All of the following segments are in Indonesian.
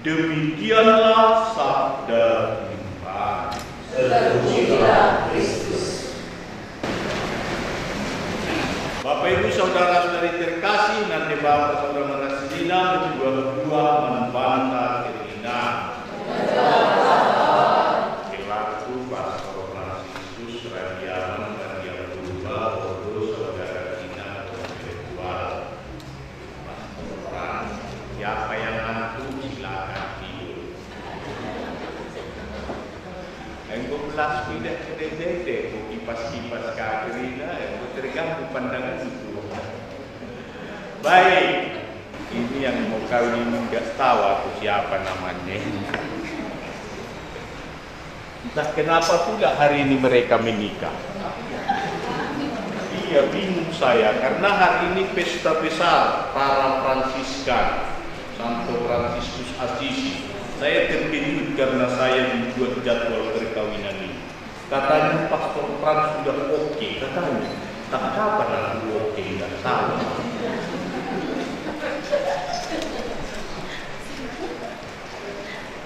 Demikianlah sabda Tuhan. Terpujilah Kristus. Bapak Ibu saudara-saudari terkasih, nanti Bapak saudara Marasina berdua membantah Kirina. Selaku Pastor Franciscus Radiawan Radia Purba, Bodo saudara Kirina Intelektual. Pastor Fran, siapa yang ngantuk silakan tidur. Engkau belas pindah ke dede, kipas-kipas Kirina, engkau terganggu pandangan itu. Baik, ini yang mau kawin nggak tahu aku siapa namanya. Entah kenapa pula hari ini mereka menikah. Iya, bingung saya karena hari ini pesta besar para Fransiskan, Santo Franciscus Assisi. Saya terkejut karena saya dibuat jadwal perkawinan ini. Katanya Pastor Frans sudah oke, katanya. Tak kapan aku oke, tidak tahu.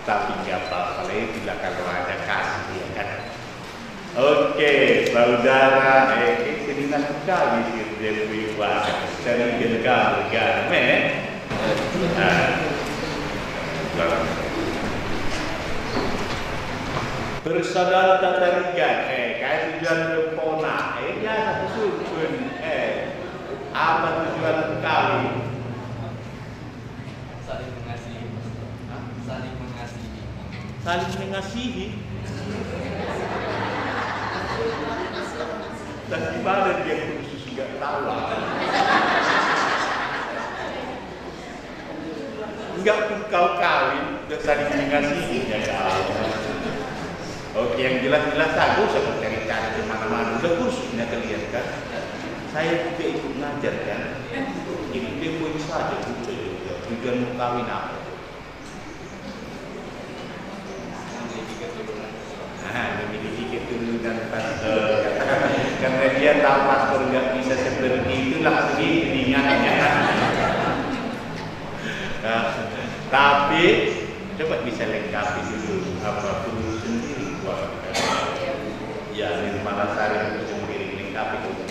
Tapi nggak apa-apa, bila kalau ada kasih ya kan. Oke, saudara, seringan sekali lebih banyak dari gerga-gerga, bersadar tatarigan, kayak tujuan berpona, ya satu susun, apa tujuan kali? Saling mengasihi. Saling mengasihi. Saling mengasihi. Dan gimana dia khusus nggak tahu? Enggak pun kau kawin, udah saling mengasihi ya. Oke, yang jelas-jelas aku usah cari-cari di mana-mana. Udah khususnya kalian kan. Saya juga ikut ngajar kan. Ini dia poin saja tujuan mau kawin apa? Memiliki keturunan pastor. Karena dia tahu pastor nggak bisa seperti itu, langsung diingatnya. Tapi coba bisa lengkapi dulu apa dulu sendiri. Ya, di Malasari itu sendiri lengkapi dulu.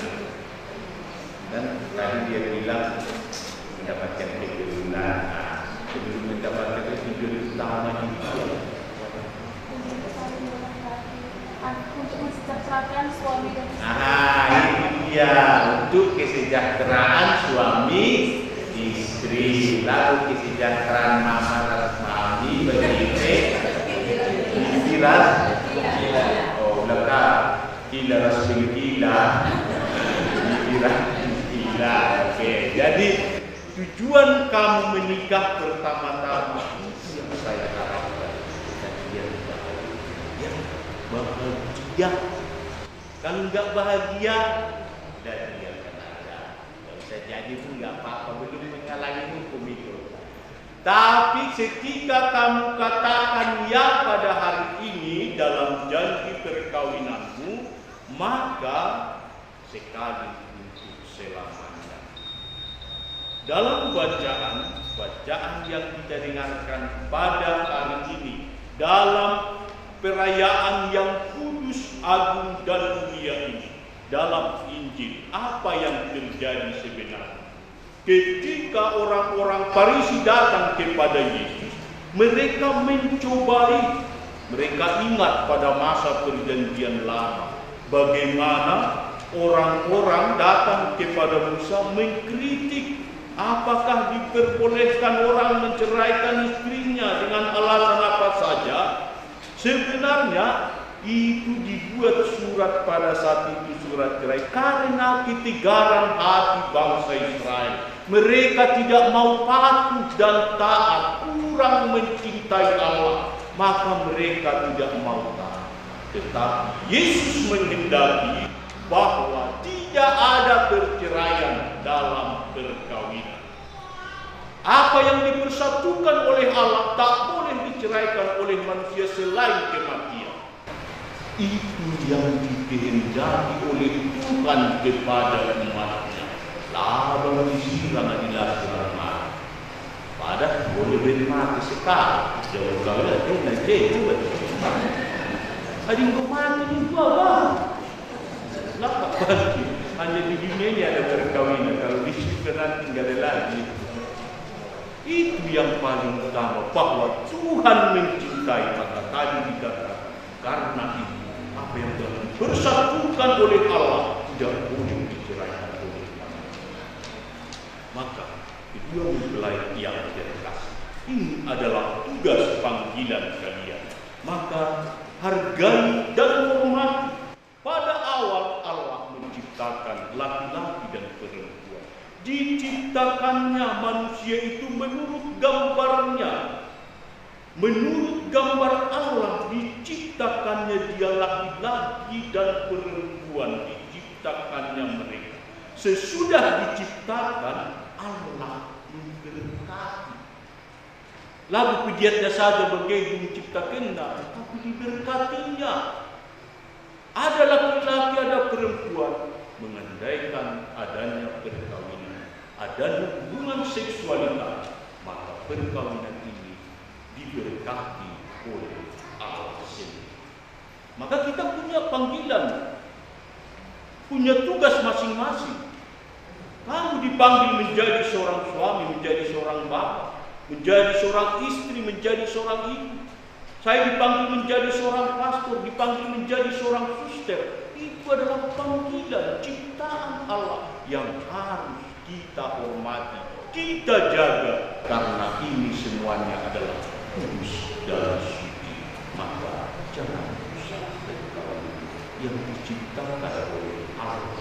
Dan tadi dia bilang mendapatkan keturunan. Sebelum mendapatkan keturunan utama itu. Untuk mensejahterakan suami dan istri. Ini dia untuk kesejahteraan suami istri, lalu kesejahteraan mama dan suami begitu. Diras, oh belakang gila rasul gila, diras gila. Oke, jadi tujuan kamu menikah pertama-tama yang saya harapkan yang bahagia. Kalau nggak bahagia, dan dia akan ada. Kalau saya jadi pun nggak apa-apa, belum menghalangi hukum itu. Tapi ketika kamu katakan ya pada hari ini dalam janji perkawinanmu, maka sekali untuk selamanya. Dalam bacaan yang kita dengarkan pada hari ini, dalam perayaan yang kudus, agung dan mulia ini, dalam Injil, apa yang terjadi sebenarnya? Ketika orang-orang Farisi datang kepada Yesus, mereka mencobai, mereka ingat pada masa perjanjian lama, bagaimana orang-orang datang kepada Musa mengkritik apakah diperbolehkan orang menceraikan istrinya dengan alasan apa saja. Sebenarnya itu dibuat surat pada saat itu, surat cerai, karena ketegaran hati bangsa Israel. Mereka tidak mau patuh dan taat, kurang mencintai Allah, maka mereka tidak mau taat. Tetapi Yesus menghendaki bahwa tidak ada perceraian dalam perkawinan. Apa yang dipersatukan oleh Allah tak boleh diceraikan oleh manusia selain kematian. Itu yang dikehendaki oleh Tuhan kepada umatnya. Labang disiram adalah firman. Ada boleh beri mati sekali. Jauh kau lah, nak juga. Ada yang mati juga lah. Lapa pasti. Hanya di dunia ini ada perkawinan. Kalau di surga nanti tidak ada lagi. Itu yang paling utama, bahwa Tuhan mencintai. Maka tadi dikatakan, karena itu apa yang telah dipersatukan oleh Allah tidak boleh diceraikan oleh Allah. Maka kedua mempelai yang terkasih, ini adalah tugas panggilan kalian. Maka hargai dan hormati. Pada awal Allah menciptakan laki-laki dan perempuan. Diciptakannya manusia itu menurut gambarnya. Menurut gambar Allah diciptakannya dia laki-laki dan perempuan, diciptakannya mereka. Sesudah diciptakan Allah memberkati. Lalu pegiatnya saja bagaimana menciptakannya, tapi diberkatinya. Ada laki-laki, ada perempuan, mengandaikan adanya perkawinan, adanya hubungan seksualitas, maka perkawinan ini diberkati oleh Allah sendiri. Maka kita punya panggilan, punya tugas masing-masing. Kamu dipanggil menjadi seorang suami, menjadi seorang bapak, menjadi seorang istri, menjadi seorang ibu. Saya dipanggil menjadi seorang pastor, dipanggil menjadi seorang suster. Itu adalah panggilan ciptaan Allah yang harus kita hormati, kita jaga, karena ini semuanya adalah kudus dan suci. Maka jangan rusak perkawinan yang diciptakan oleh Allah.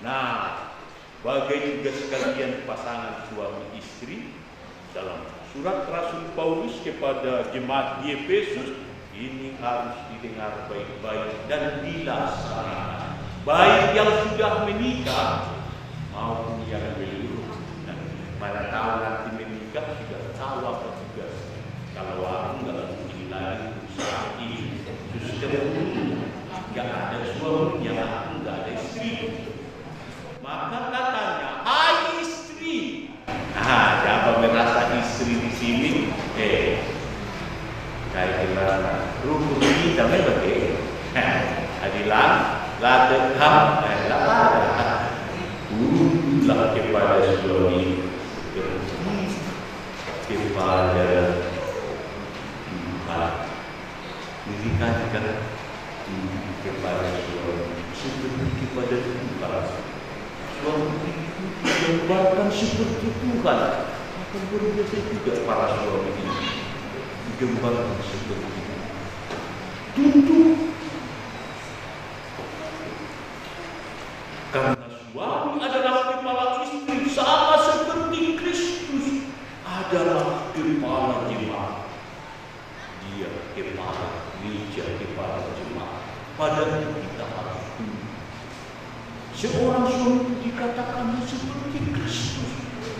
Nah, bagai juga sekalian pasangan suami istri, dalam surat Rasul Paulus kepada jemaat di Efesus, ini harus didengar baik-baik dan dilaksanakan. Baik yang sudah menikah maupun yang belum. Nah, mana tahu nanti menikah sudah tahu apa tugas. Kalau aku nggak mungkin lagi usaha ini, suster nggak ada suaminya, aku nggak ada istri. Maka katanya, hai istri. Siapa merasa istri di sini? Kayak gimana? Rukun ini tapi bagaimana? Adilan, ladekam, lah kepada suami, kepada dirikan kepada suami, seperti kepada Tuhan. Suami digambarkan seperti Tuhan. Akan berbiasa juga para suami ini digambarkan seperti itu. Tunduk. Karena suami adalah kepala istri, sama seperti Kristus adalah kepala jemaat. Dia kepala gereja, kepala jemaat. Padahal kita harus tunduk. Seorang suami dikatakan seperti Kristus.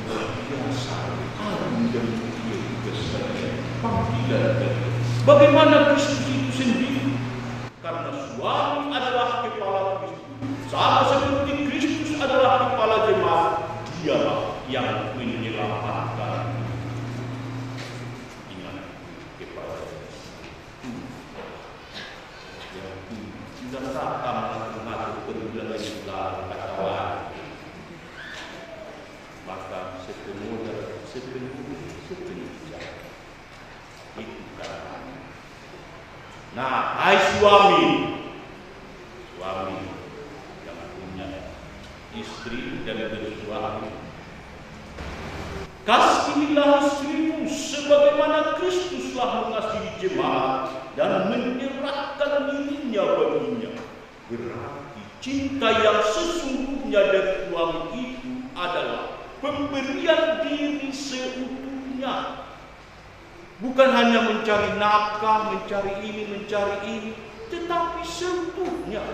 Biasa, agung dan mulia juga sekalian panggilan dari. Bagaimana Kristus itu sendiri? Karena suami adalah kepala Kristus, sama seperti Kristus adalah kepala jemaat, dialah yang menyelamatkan. Ingat, kepala yang tidak rakam mengatur perbulan Islam kawan. Maka sepenuhnya itu kan. Nah, hai suami jangan punya istri dan bersuami. Kasihilah istrimu sebagaimana Kristuslah mengasihi jemaat dan menyerahkan dirinya baginya. Berarti cinta yang sesungguhnya dari suami itu adalah pemberian diri seutuhnya. Bukan hanya mencari nafkah, mencari ini, tetapi seutuhnya.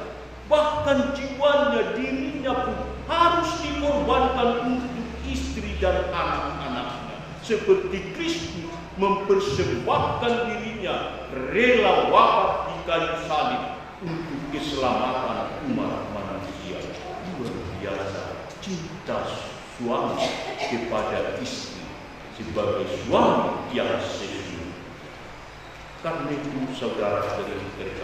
Bahkan jiwanya, dirinya pun harus dikorbankan untuk istri dan anak-anaknya. Seperti Kristus mempersembahkan dirinya, rela wafat di kayu salib untuk keselamatan umat manusia. Luar biasa cinta suami kepada istri sebagai suami yang sesungguhnya. Karena itu saudara terkasih,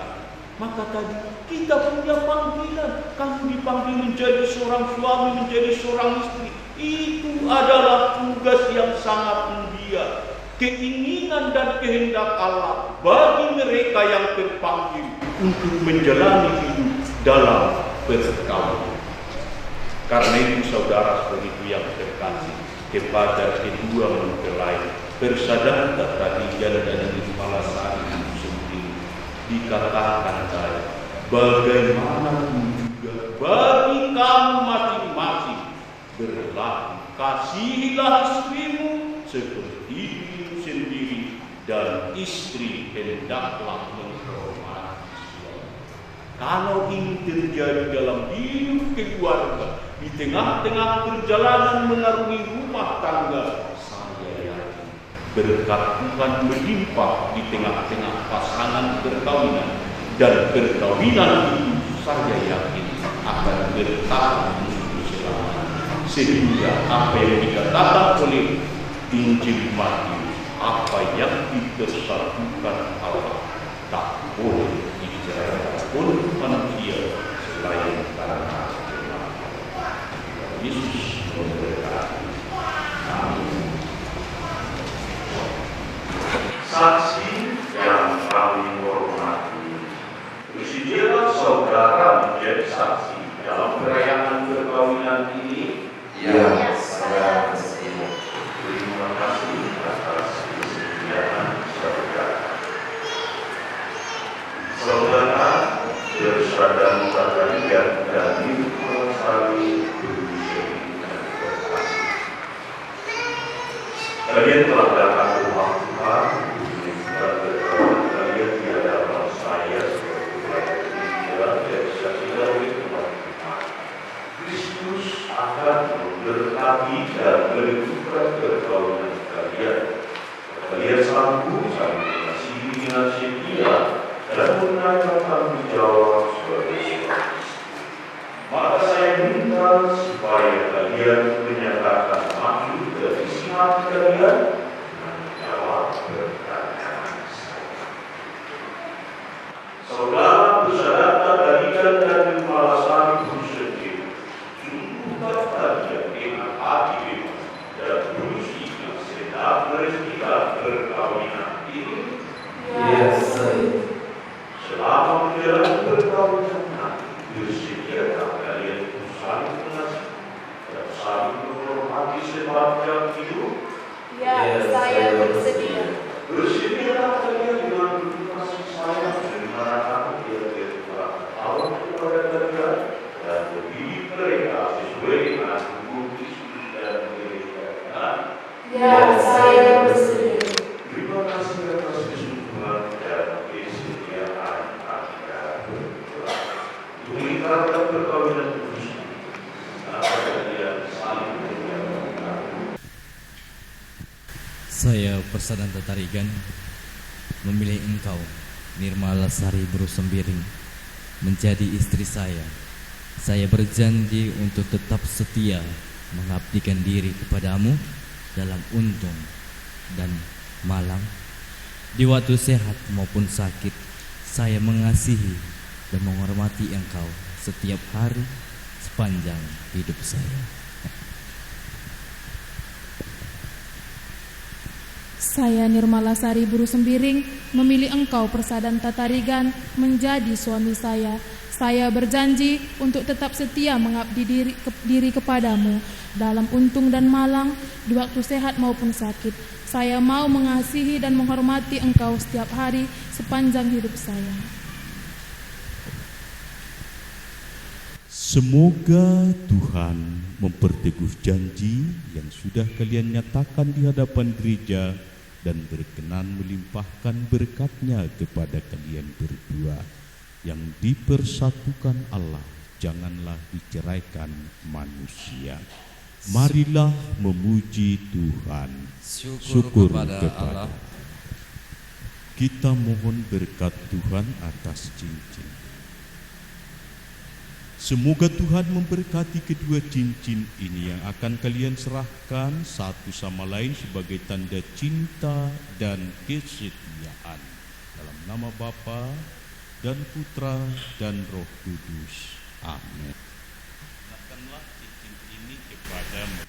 maka tadi kita punya panggilan. Kamu dipanggil menjadi seorang suami, menjadi seorang istri. Itu adalah tugas yang sangat mulia. Keinginan dan kehendak Allah bagi mereka yang terpanggil untuk menjalani hidup dalam perkawinan. Karena itu saudara seperti yang terkasih, kepada kedua mempelai persaudaraan Tarigan dan Nirmala Sari itu sendiri dikatakan tadi, bagaimanapun juga bagi kamu masing-masing berlaku, kasihilah istrimu seperti dirimu sendiri, dan istri hendaklah menghormati suami. Kalau ini terjadi dalam hidup keluarga, di tengah-tengah perjalanan mengarungi rumah tangga, saya yakin berkat Tuhan melimpah di tengah-tengah pasangan perkawinan, dan perkawinan itu saya yakin akan bertahan untuk selamanya. Sehingga apa yang dikatakan oleh Injil Matius, apa yang dipersatukan Allah tak boleh diceraikan oleh manusia selain karena Yesus memberkati. Amin. Saksi yang kami hormati, bersedialah saudara menjadi saksi dalam perayaan perkawinan ini. Ya, saya bersedia. Terima kasih atas kesediaan saudara. Saudara bersadar Tarigan dan Nirmala Sari kalian telah datang ke rumah Tuhan. Kalian tiada dalam saya sebagai dia dari saksikan oleh Tuhan. Kristus akan memberkati dan menentukan perkawinan kalian. Kalian sanggup saling mengasihi dengan setia dan menunaikan tanggung jawab sebagai suami. Maka saya minta supaya kalian menyatakan maksud dari isi hati kalian dan menjawab pertanyaan saya. Saudara bersaudara Tarigan dan Nirmala Sari bersedih, sungguh kalian dengan hati bebas dan berusaha sedang meresmikan perkawinan ini. Ya, saya. Selama menjalani perkawinan nanti, bersediakah kalian untuk saling mengasihi dan saling menghormati sepanjang hidup? Ya, saya bersedia. Bersediakah kalian dengan penuh kasih sayang dengan anak-anak yang Tuhan Allah kepada kalian dan mendidik mereka sesuai dengan hukum Kristus dan gereja? Ya, saya bersedia. Terima kasih atas kesungguhan dan kesetiaan Anda berdua untuk meningkatkan perkawinan kudus agar kalian saling menjaga. Saya Persadanta Tarigan memilih engkau, Nirmala Sari Brusembiring, menjadi istri saya. Saya berjanji untuk tetap setia mengabdikan diri kepadamu dalam untung dan malang, di waktu sehat maupun sakit. Saya mengasihi dan menghormati engkau setiap hari sepanjang hidup saya. Saya Nirmala Sari Brusembiring memilih engkau Persadanta Tarigan menjadi suami saya. Saya berjanji untuk tetap setia mengabdi diri kepadamu dalam untung dan malang, di waktu sehat maupun sakit. Saya mau mengasihi dan menghormati engkau setiap hari sepanjang hidup saya. Semoga Tuhan memperteguh janji yang sudah kalian nyatakan di hadapan gereja dan berkenan melimpahkan berkat-Nya kepada kalian berdua yang dipersatukan Allah, janganlah diceraikan manusia. Marilah memuji Tuhan. Syukur kepada Allah. Kita mohon berkat Tuhan atas cincin. Semoga Tuhan memberkati kedua cincin ini yang akan kalian serahkan satu sama lain sebagai tanda cinta dan kesetiaan. Dalam nama Bapa dan Putra dan Roh Kudus. Amin. Kenakanlah cincin ini kepadamu.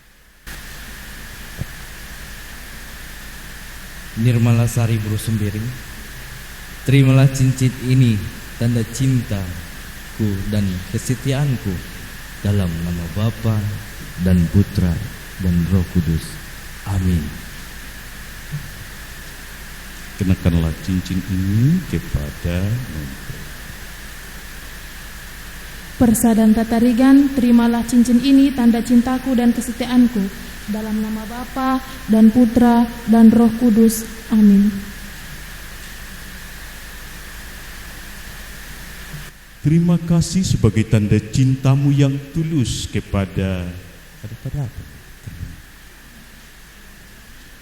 Nirmala Sari Buru Sembiring, terimalah cincin ini tanda cintaku dan kesetiaanku dalam nama Bapa dan Putra dan Roh Kudus. Amin. Kenakanlah cincin ini kepada mempelai. Persadan Tatarigan, terimalah cincin ini tanda cintaku dan kesetiaanku dalam nama Bapa dan Putra dan Roh Kudus. Amin. Terima kasih sebagai tanda cintamu yang tulus kepada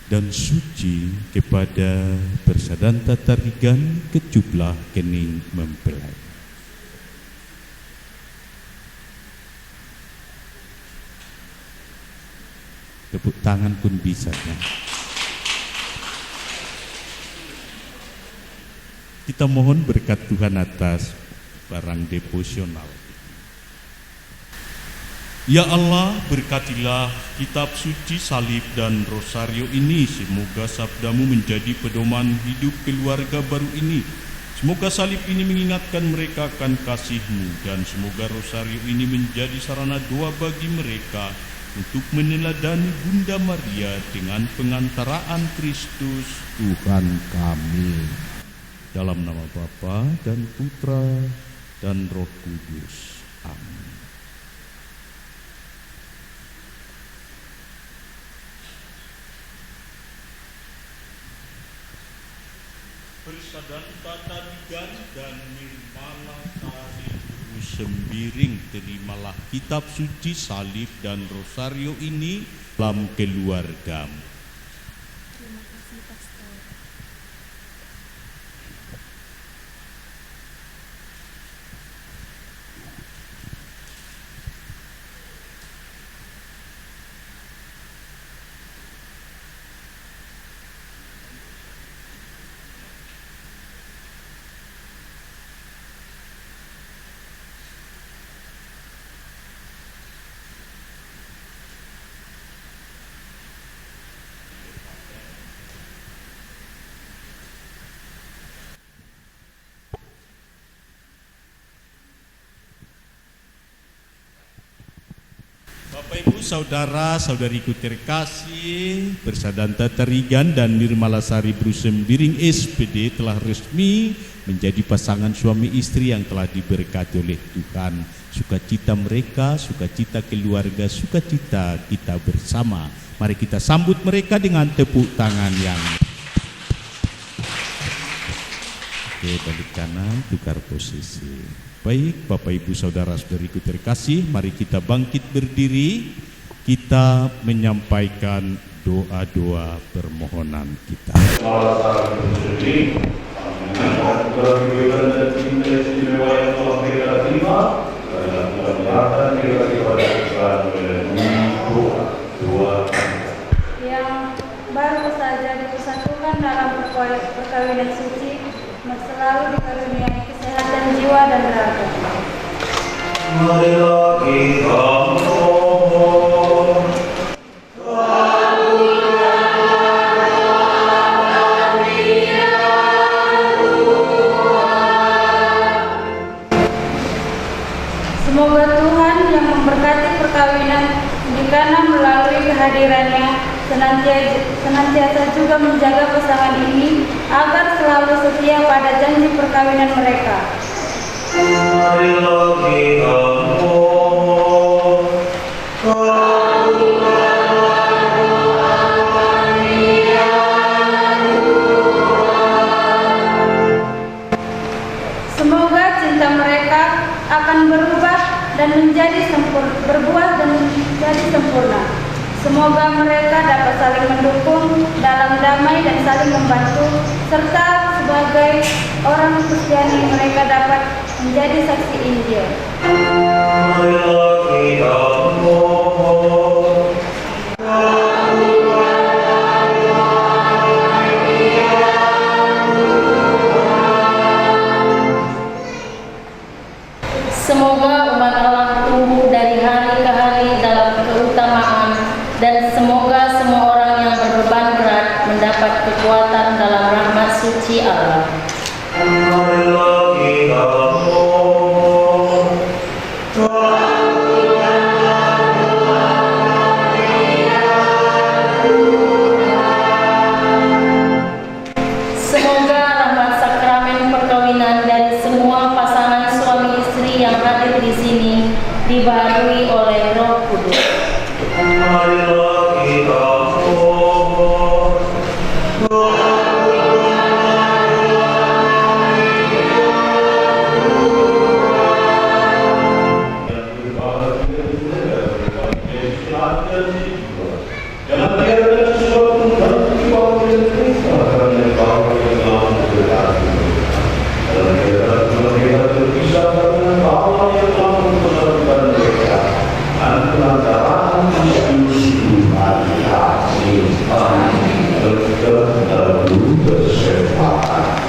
dan suci kepada Persadan Tatarigan kejublah kening mempelai. Tepuk tangan pun bisa ya. Kita mohon berkat Tuhan atas barang devosional. Ya Allah, berkatilah kitab suci, salib dan rosario ini. Semoga sabdamu menjadi pedoman hidup keluarga baru ini. Semoga salib ini mengingatkan mereka akan kasih-Mu, dan semoga rosario ini menjadi sarana doa bagi mereka untuk meneladani Bunda Maria dengan pengantaraan Kristus Tuhan kami. Dalam nama Bapa dan Putra dan Roh Kudus. Amin. Persadan Tatarigan dan Nirmala Sari Buru Sembiring, terimalah kitab suci, salib dan rosario ini dalam keluargamu. Terima kasih, Pastor. Bapak Ibu, Saudara, Saudariku terkasih, Persadan Tatarigan dan Nirmala Sari Buru Sembiring SPD telah resmi menjadi pasangan suami istri yang telah diberkati oleh Tuhan. Sukacita mereka, sukacita keluarga, sukacita kita bersama. Mari kita sambut mereka dengan tepuk tangan yang oke, balik kanan, tukar posisi. Baik, Bapak Ibu Saudara Saudariku terkasih, mari kita bangkit berdiri, kita menyampaikan doa-doa permohonan kita. Yang baru saja dipersatukan dalam perkawinan suci, selalu dikaruniai kesehatan jiwa dan raga. Marilah kita mohon. Semoga Tuhan yang memberkati perkawinan Dikana melalui kehadirannya senantiasa juga menjaga pasangan ini agar selalu setia pada janji perkawinan mereka. Marilah kita mohon. Semoga cinta mereka akan berubah dan menjadi berbuah dan menjadi sempurna. Semoga mereka dapat saling mendukung dalam damai dan saling membantu, serta sebagai orang Kristiani mereka dapat menjadi saksi Injil. Marilah kita mohon. Semoga umat Allah tumbuh dari hari ke hari dalam keutamaan, dan semoga semua orang yang berbeban berat mendapat kekuatan dalam rahmat suci Allah. Marilah kita mohon. Semoga rahmat sakramen perkawinan dari semua pasangan suami istri yang hadir di sini dibaharui oleh Roh Kudus. Marilah kita mohon. Jangan biarkan sesuatu mengganggu waktu yang kita karena bahwa yang telah mendekati. Dalam kita terpisah dengan bahwa yang telah mempersatukan mereka dan pelantaran Yesus Maria Simpan terlalu bersepakat.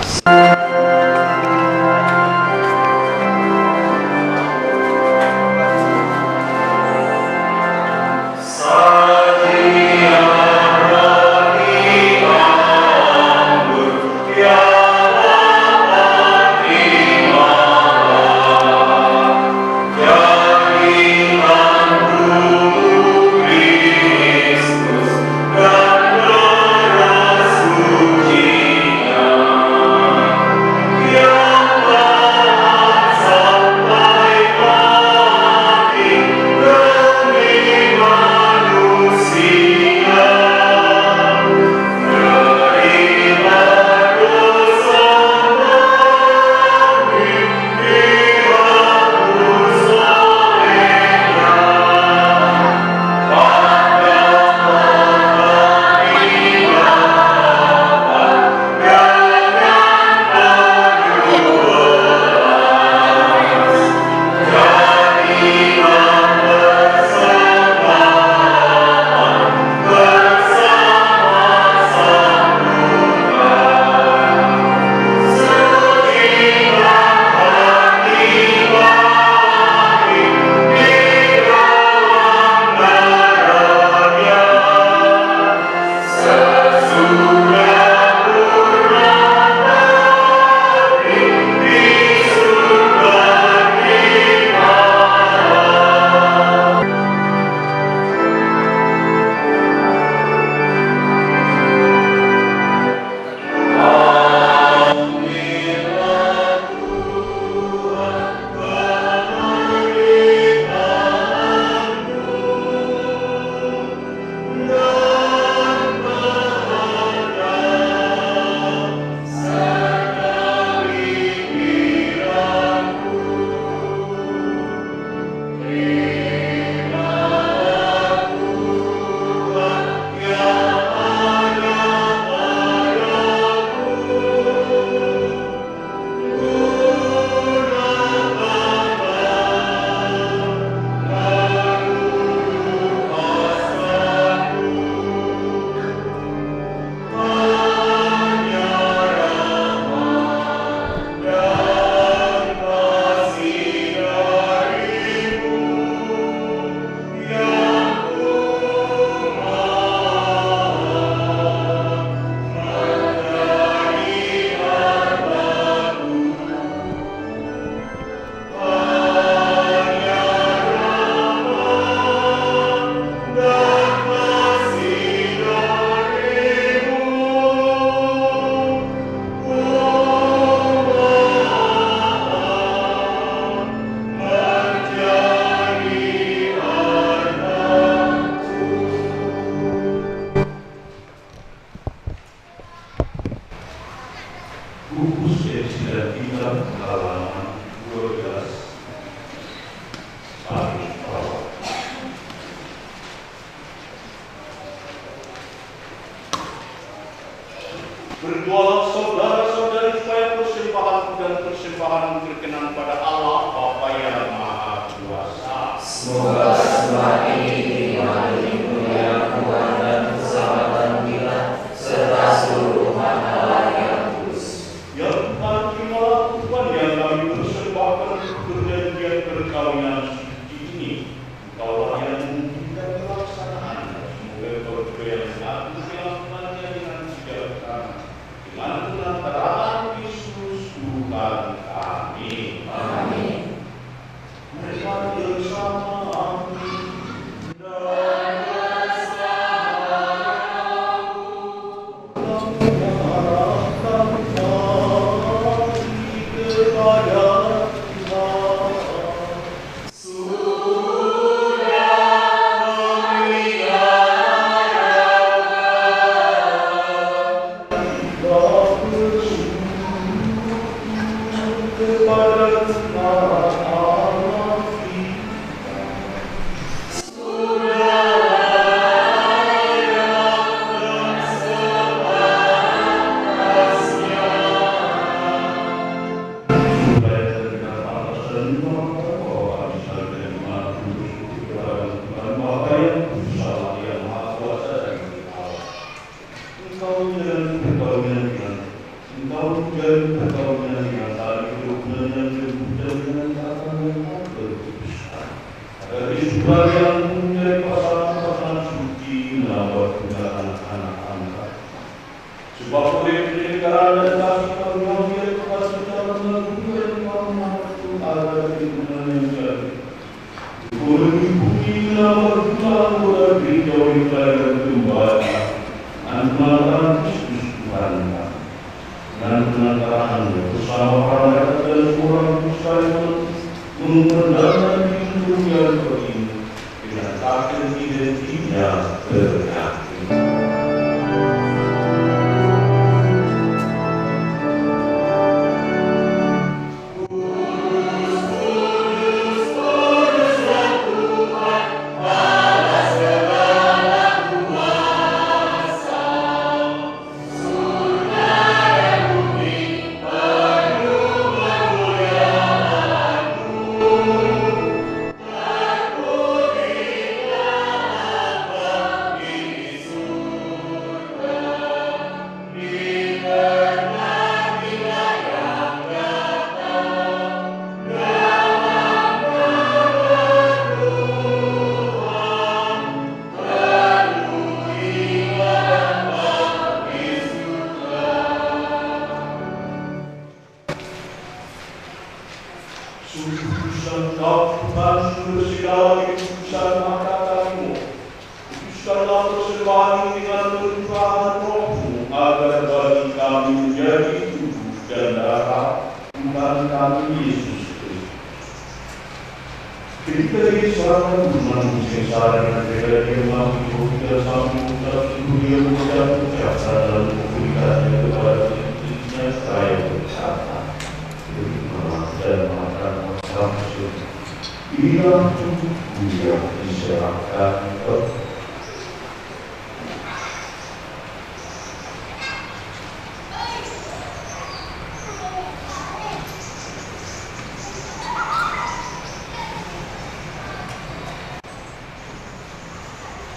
Berdoalah saudara-saudari supaya persembahan persembahan berkenan pada Allah Bapa yang Maha Kuasa. Semoga semua ini diterima dari mulia Tuhan dan keselamatan kita serta seluruh umat Allah yang kudus. Yang Tuhan terimalah Tuhan yang kami persembahkan untuk perjanjian perkawinan suci ini. Engkaulah yang memungkinkan pelaksanaannya. Semoga Engkau juga yang satu melakukannya dengan bijaksana. Dengan pengantaraan Yesus Tuhan kami. Amin. Mari bersama. Amin.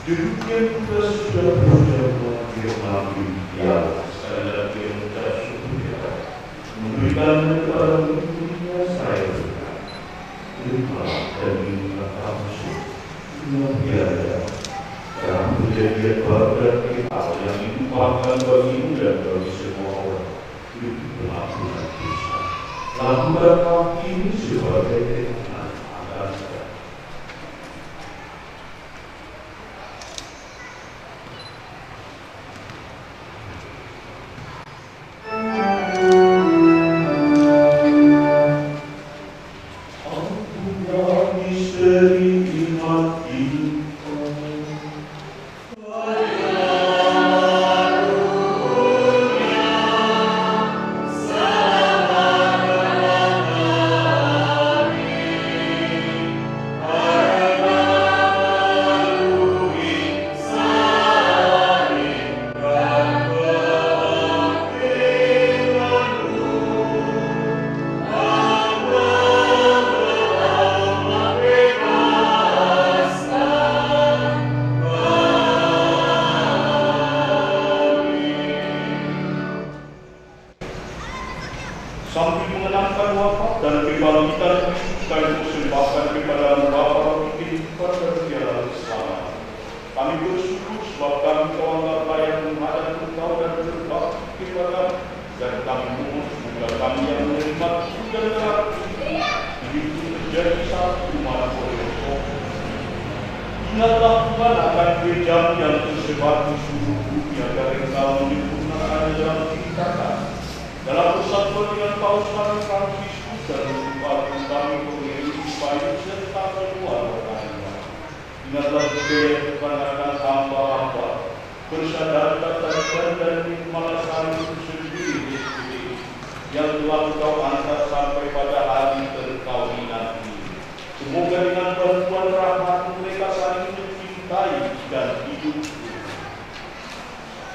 Demikian kita sudah berjamaah firman ya, sekali lagi mengucap syukur kita, memberikan kepada dunia saya berkat, terima dan minta kasih, semua biaya, dalam perjanjian baru dan kita yang ditumpahkan bagimu dan bagi semua orang, itu berlaku dan bisa. Lakukan kami ini sebagai teman akan Amin. sambil mengenangkan wafat dan kebangkitan Kristus, kami persembahkan kepada-Mu Bapa kehidupan dan segala keselamatan. Kami bersyukur sebab kami telah tak layak menghadap Engkau dan berbakti kepada-Mu, dan kami mohon semoga kami yang menerima dan terhadap hidup menjadi satu umat Tuhan. Ingatlah Tuhan akan jam yang tersebar di seluruh bumi agar Engkau menyempurnakan dalam tingkatan dalam persatuan dengan Paus Fransiskus dan untuk kami pemilik supaya serta keluarga. Ingatlah juga yang Tuhan akan hamba-hamba bersadarkan dan Nirmalasari itu sendiri yang telah Engkau angkat sampai pada hari perkawinan ini. Semoga dengan bantuan rahmat mereka saling mencintai dan hidup.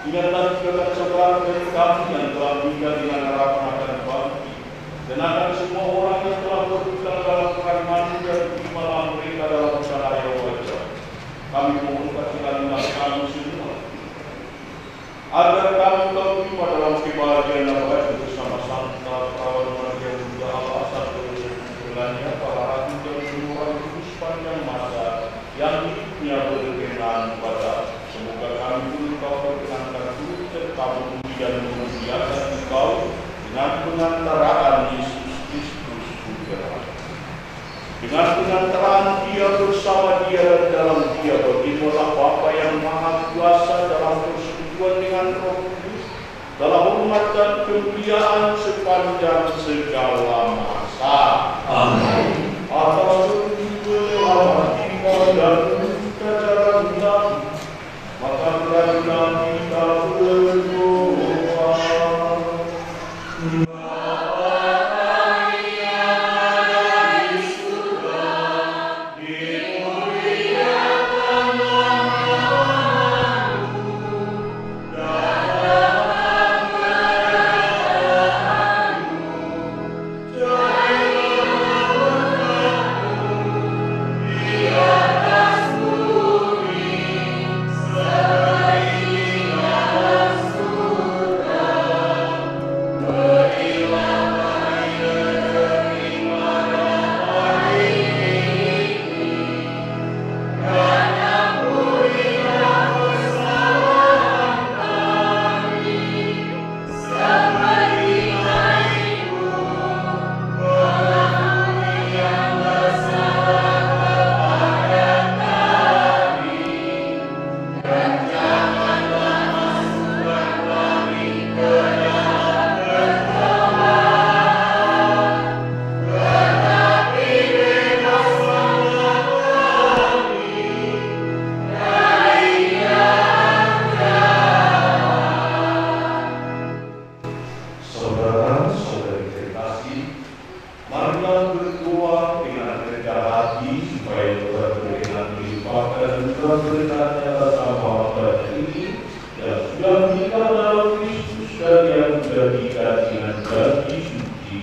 Ingatlah juga saudara dari kami yang telah meninggal dengan harapan akan bangkit, dan akan semua orang yang telah berpulang dalam kehadiran dan berimalah mereka dalam cahaya wajah. Kami mohon kasihan kami semua, agar kami tahu terima dalam kebahagiaan abadi bersama Santa Perawan Maria Bunda Allah satu bulannya para hati dan semua kudus sepanjang masa yang hidupnya berkenan pada. Semoga kami pun Engkau berkenankan dulu serta memuji dan memuliakan Engkau dengan pengantaraan Yesus Kristus Putra. Dengan pengantaraan Dia bersama Dia dan dalam Dia beribadah Bapa yang Maha Kuasa dalam persekutuan dengan Roh Kudus, dalam hormat dan kemuliaan sepanjang segala masa. Amin. Atas kemuliaan kita dan kejaran maka beranilah kita berdoa. Yang sudah dikasih dengan janji suci,